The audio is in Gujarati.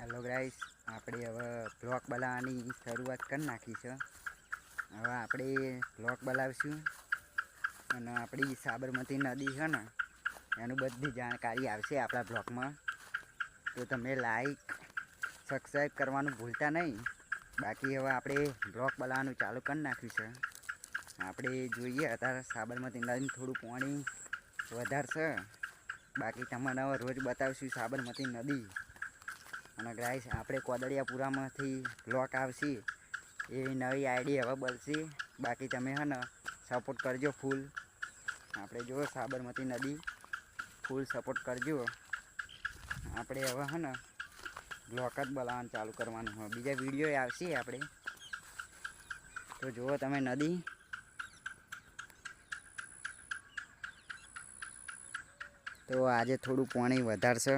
હેલો ગાઈસ, આપણે હવે બ્લોગ બનાવવાની શરૂઆત કરી નાખી છે. હવે આપણે બ્લોગ બનાવીશું અને આપણી સાબરમતી નદી છે ને એનું બધી જાણકારી આવશે આપણા બ્લોગમાં. તો તમે લાઈક સબસ્ક્રાઈબ કરવાનું ભૂલતા નહીં. બાકી હવે આપણે બ્લોગ બનાવવાનું ચાલુ કરી નાખ્યું છે. આપણે જોઈએ અત્યારે સાબરમતી નદીનું થોડું પાણી વધારશે. બાકી તમને હવે રોજ બતાવીશું સાબરમતી નદી. અને ગાઈસ, આપણે કોદળિયાપુરામાંથી બ્લોક આવશે એવી નવી આઈડી હવે બનશે. બાકી તમે હે ને સપોર્ટ કરજો ફૂલ. આપણે જો સાબરમતી નદી ફૂલ સપોર્ટ કરજો. આપણે હવે હે ને બ્લોક જ બનાવવાનું ચાલુ કરવાનું હોય. બીજા વિડીયો આવશે આપણે તો જુઓ તમે નદી. તો આજે થોડું પાણી વધારશે.